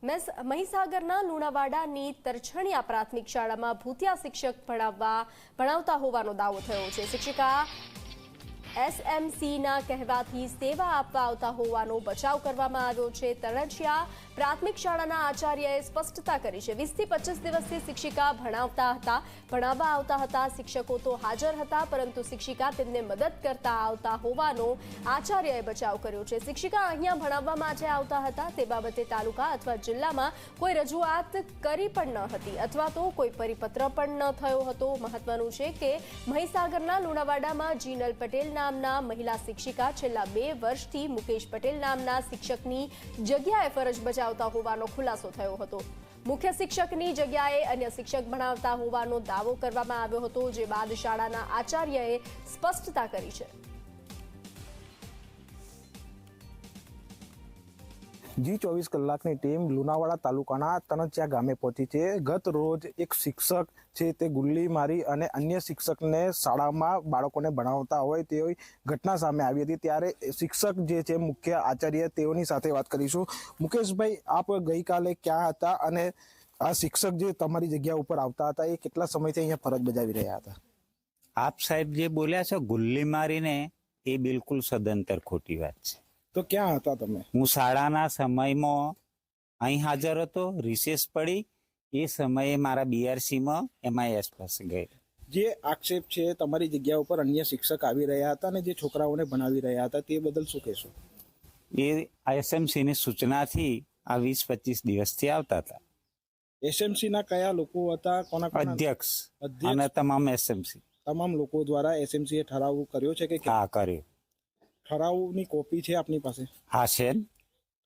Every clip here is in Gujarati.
મહીસાગરના લુણાવાડાની તરછણિયા પ્રાથમિક શાળામાં ભૂતિયા શિક્ષક ભણાવતા હોવાનો દાવો થયો છે। શિક્ષિકા એસએમસીના કહેવાથી સેવા આપવા આવતા હોવાનો બચાવ કરવામાં આવ્યો છે। તરછિયા પ્રાથમિક શાળાના આચાર્યએ સ્પષ્ટતા કરી છે। 20 થી 25 દિવસથી શિક્ષિકા ભણાવવા આવતા હતા। શિક્ષકો તો હાજર હતા, પરંતુ શિક્ષિકા તેમને મદદ કરતા આવતા હોવાનો આચાર્યએ બચાવ કર્યો છે। શિક્ષિકા અહીંયા ભણાવવા માટે આવતા હતા તે બાબતે તાલુકા અથવા જિલ્લામાં કોઈ રજૂઆત કરી પણ ન હતી અથવા તો કોઈ પરિપત્ર પણ ન થયો હતો। મહત્વનું છે કે મહીસાગરના લુણાવાડામાં જીનલ પટેલ નામના મહિલા શિક્ષિકા છેલ્લા 2 વર્ષથી મુકેશ પટેલ નામના શિક્ષકની જગ્યાએ ફરજ બજાવતા હોવાનો ખુલાસો થયો હતો। મુખ્ય શિક્ષકની જગ્યાએ અન્ય શિક્ષક ભણાવતા હોવાનો દાવો કરવામાં આવ્યો હતો, જે બાદ શાળાના આચાર્યએ સ્પષ્ટતા કરી છે। G24 કલાકની ટીમ લુણાવાડા તાલુકાના તણચિયા ગામે પહોંચી છે। ગત રોજ એક શિક્ષક છે તે ગુલ્લી મારી અને અન્ય શિક્ષકને શાળામાં બાળકોને ભણાવતા હોય તેવી ઘટના સામે આવી હતી। ત્યારે શિક્ષક જે છે મુખ્ય આચાર્ય તેઓની સાથે વાત કરીશું। મુકેશભાઈ, આપ ગઈકાલે ક્યાં હતા અને આ શિક્ષક જે તમારી જગ્યા ઉપર આવતા હતા એ કેટલા સમયથી અહીંયા ફરજ બજાવી રહ્યા હતા? આપ સાહેબ જે બોલ્યા છો ગુલ્લી મારીને, એ બિલકુલ સદંતર ખોટી વાત છે। તો ક્યાં હતા તમે? હું શાળાના સમયમાં અહીં હાજર હતો। રિસેસ પડી એ સમયે મારા બીઆરસીમાં MIS પાસે ગઈ। જે આક્ષેપ છે તમારી જગ્યા ઉપર અન્ય શિક્ષક આવી રહ્યા હતા અને જે છોકરાઓને ભણાવી રહ્યા હતા તે બદલ શું કહેશો? એ SMC ની સૂચનાથી આ 20-25 દિવસથી આવતા હતા। SMC ના કયા લોકો હતા? કોના? અધ્યક્ષ અને તમામ SMC તમામ લોકો દ્વારા SMC એ ઠરાવ કર્યો છે કે? હા, કર્યો। ઠરાવની કોપી છે આપની પાસે? હા છે।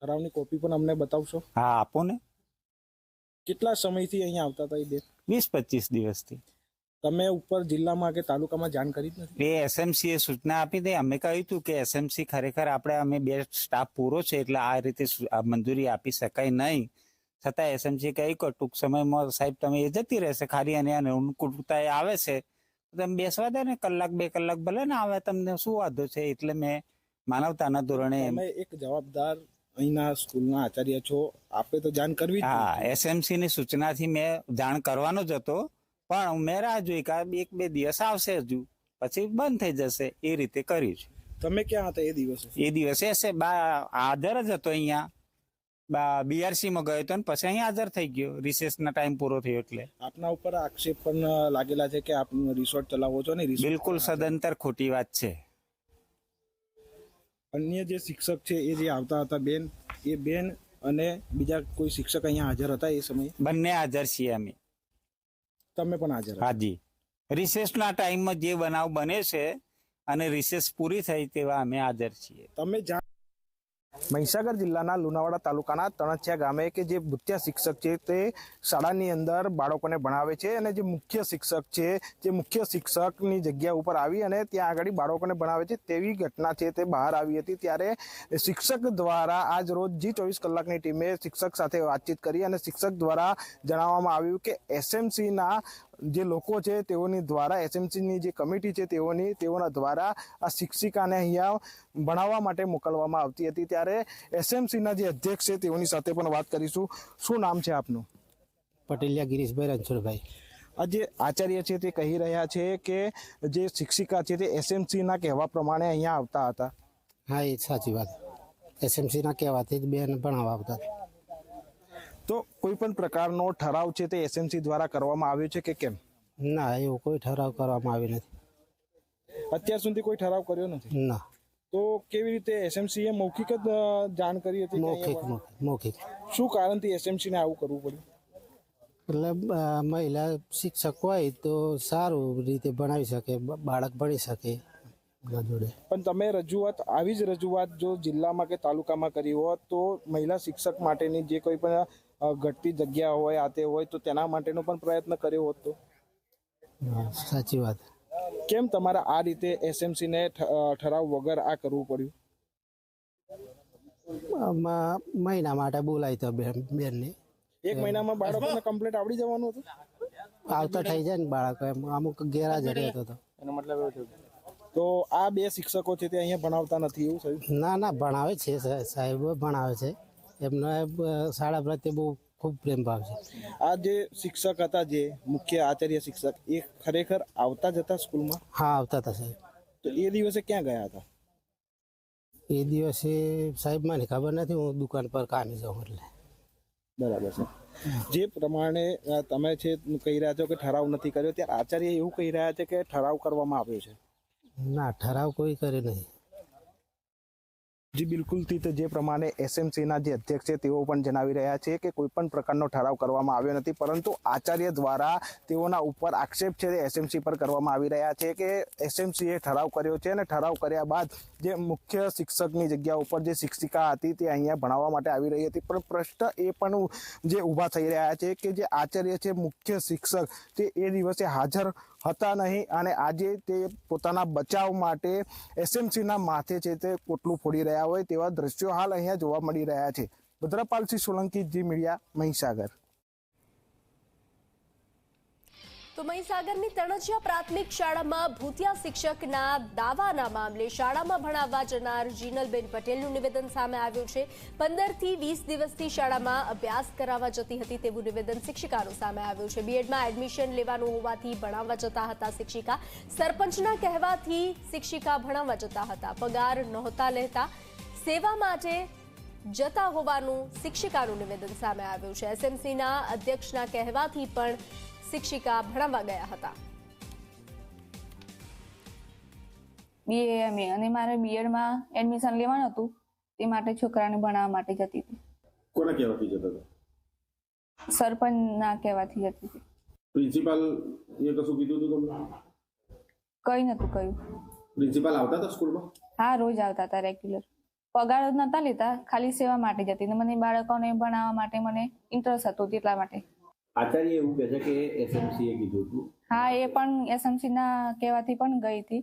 ઠરાવની કોપી પણ અમને બતાવશો? હા, આપો ને। કેટલા સમયથી અહીંયા આવતા હતા એ? 20-25 દિવસથી। તમે ઉપર જિલ્લામાં કે તાલુકામાં જાણ કરી જ નથી? એ SMC એ સૂચના આપી દે। અમે કહ્યું હતું કે SMC ખરેખર અમે 2 સ્ટાફ પૂરો છે એટલે આ રીતે મંજૂરી આપી શકાય નહીં। છતાં SMC કહ્યું કે ટૂંક સમયમાં સાહેબ તમે એ જતી રહેશે, ખાલી અને અનુકૂળતા એ આવે છે તમે બેસવા દે ને, 1-2 કલાક ભલે ને આવે, તમને શું વાંધો છે? એટલે મેં માનવતાના ધોરણે તમે એક જવાબદાર અહીંના સ્કૂલના આચાર્ય છો, આપે તો જાણ કરવી જ. હા, SMC ની સૂચનાથી મેં જાણ કરવાનો જ હતો, પણ મેં રાહ જોઈ કે 1-2 દિવસ આવશે, હજુ પછી બંધ થઈ જશે, એ રીતે કર્યું છે। તમે ક્યાં હતા એ દિવસે? એ દિવસે હાજર જ હતો અહીંયા, BRC માં ગયો હતો ને પછી અહીંયા હાજર થઈ ગયો। રિસેસના ટાઈમ પૂરો થયો એટલે આપના ઉપર આક્ષેપ પણ લાગેલા છે કે આપ રિસોર્ટ ચલાવો છો ને? બિલકુલ સદંતર ખોટી વાત છે। અન્ય જે શિક્ષક છે એ જે આવતા હતા એ બેન અને બીજા કોઈ શિક્ષક અહીંયા હાજર હતા એ સમયે? બંને હાજર છીએ અમે। તમે પણ હાજર? હાજી। રિસેસના ટાઈમમાં જે બનાવ બને છે અને રિસેસ પૂરી થઈ તેવા અમે હાજર છીએ। તમે મહીસાગર જિલ્લાના લુણાવાડા તાલુકાના તણચિયા ગામે કે જે ભૂતિયા શિક્ષક છે તે શાળાની અંદર બાળકોને ભણાવે છે અને જે મુખ્ય શિક્ષક છે જે મુખ્ય શિક્ષકની જગ્યા ઉપર આવી અને ત્યાં આગળ બાળકોને ભણાવે છે તેવી ઘટના છે તે બહાર આવી હતી। ત્યારે શિક્ષક દ્વારા આજ રોજ G24 કલાકની ટીમે શિક્ષક સાથે વાતચીત કરી અને શિક્ષક દ્વારા જણાવવામાં આવ્યું કે SMCના જે લોકો છે તેઓની દ્વારા, SMCની જે કમિટી છે તેઓના દ્વારા આ શિક્ષિકાને અહીંયા ભણાવવા માટે મોકલવામાં આવતી હતી। ત્યારે SMCના જે અધ્યક્ષ છે તેઓની સાથે પણ વાત કરીશું। શું નામ છે આપનું? પટેલિયા ગિરીશભાઈ રણછોડભાઈ। આ જે આચાર્ય છે તે કહી રહ્યા છે કે જે શિક્ષિકા છે તે SMCના કહેવા પ્રમાણે અહીંયા આવતા હતા? હા, એ સાચી વાત। SMCના કહેવાથી જ બેન ભણાવવા આવતા હતા। તો કોઈ પણ પ્રકારનો ઠરાવ છે તે SMC દ્વારા કરવામાં આવ્યો છે કે કેમ? ના, એવો કોઈ ઠરાવ કરવામાં આવ્યો નથી। અત્યાર સુધી કોઈ ઠરાવ કર્યો નથી? ના। તો કેવી રીતે SMC એ મૌખિક જ જાણ કરી હતી? મૌખિક। શું કારણથી SMC ને આવું કરવું પડ્યું? એટલે મહિલા શિક્ષક હોય તો સારું રીતે ભણાવી શકે, બાળક ભણી શકે જોડે। પણ તમે આવી જ રજૂઆત જો જિલ્લામાં કે તાલુકામાં કરી હોત તો મહિલા શિક્ષક માટેની જે કોઈ પણ ઘટતી જગ્યા હોય, આતે હોય તો તેના માટેનો પણ પ્રયત્ન કર્યો હોત તો? સાચી વાત। કેમ તમારે આ રીતે SMC ને ઠરાવ વગર આ કરવું પડ્યું? મહિના માટે બોલાય તો બેનને 1 મહિનામાં બાળકોને કમ્પ્લીટ આવડી જવાનું હતું? આવતા થઈ જાય ને બાળકો, અમુક ગેરહાજર રહેતો હતો। એનો મતલબ એવો થયો? તો આ 2 શિક્ષકો છે તે અહીંયા ભણાવતા નથી એવું થયું? ના, ભણાવે છે સાહેબ, ભણાવે છે। એમનો શાળા પ્રત્યે બહુ ખૂબ પ્રેમ ભાવ છે. આ જે શિક્ષક હતા, જે મુખ્ય આચાર્ય શિક્ષક, એ ખરેખર આવતા જતા સ્કૂલમાં? હા, આવતા હતા સાહેબ. તો એ દિવસે ક્યાં ગયા હતા? એ દિવસે સાહેબ મને ખબર નથી, હું દુકાન પર કામે જાઉં એટલે. બરાબર છે. જે પ્રમાણે તમે છે કહી રહ્યા છો કે ઠરાવ નથી કર્યો, ત્યારે આચાર્ય એવું કહી રહ્યા છે કે ઠરાવ કરવામાં આવ્યો છે. ના, ઠરાવ કોઈ કરે નહીં. જી બિલકુલથી તો જે પ્રમાણે એસએમસીના જે અધ્યક્ષ છે તેઓ પણ જણાવી રહ્યા છે કે કોઈ પણ પ્રકારનો ઠરાવ કરવામાં આવ્યો નથી, પરંતુ આચાર્ય દ્વારા તેઓના ઉપર આક્ષેપ છે એસએમસી પર કરવામાં આવી રહ્યા છે કે એસએમસીએ ઠરાવ કર્યો છે, અને ઠરાવ કર્યા બાદ જે મુખ્ય શિક્ષકની જગ્યા ઉપર જે શિક્ષિકા હતી તે અહીંયા ભણાવવા માટે આવી રહી હતી. પણ પ્રશ્ન એ પણ જે ઊભા થઈ રહ્યા છે કે જે આચાર્ય છે, મુખ્ય શિક્ષક, તે એ દિવસે હાજર હતા નહીં, અને આજે તે પોતાના બચાવ માટે એસએમસીના માથે છે તે કોટલું ફોડી રહ્યા હોય તેવા દ્રશ્યો હાલ અહીંયા જોવા મળી રહ્યા છે. ભદ્રપાલસિંહ સોલંકી, જી મીડિયા, મહીસાગર. તો મહીસાગરની તણજિયા પ્રાથમિક શાળામાં ભૂતિયા શિક્ષકના દાવાના મામલે શાળામાં ભણાવવા જનાર જીનલબેન પટેલનું નિવેદન સામે આવ્યું છે. 15 થી 20 દિવસથી શાળામાં અભ્યાસ કરાવવા જતી હતી તેવું નિવેદન શિક્ષિકાનું સામે આવ્યું છે. બીએડમાં એડમિશન લેવાનું હોવાથી ભણાવવા જતા હતા શિક્ષિકા. સરપંચના કહેવાથી શિક્ષિકા ભણાવવા જતા હતા. પગાર નહોતા લેતા. સેવા માટે જતા હોવાનું શિક્ષિકાનું નિવેદન સામે આવ્યું છે. એસએમસીના અધ્યક્ષના કહેવાથી પણ શિક્ષિકા ભણાવવા ગયા હતા. BA અને મારે બીએડમાં એડમિશન લેવાનું હતું, તે માટે છોકરાને ભણાવવા માટે જતી હતી. કોના કહેવાથી જતા હતા? સરપંચના કહેવાથી જતી હતી. પ્રિન્સિપાલ એ કશું કીધું હતું તમને? કઈ નતું કહ્યું. પ્રિન્સિપાલ આવતા હતા સ્કૂલમાં? હા, રોજ આવતા હતા રેગ્યુલર. પગાર જ નતા લેતા, ખાલી સેવા માટે જતી. મને બાળકોને ભણાવવા માટે મને ઇન્ટરેસ્ટ હતો એટલા માટે. આચાર્ય એવું કહે છે કે એસએમસી એ કીધું હતું. હા, એ પણ એસએમસી ના કહેવાથી પણ ગઈ હતી.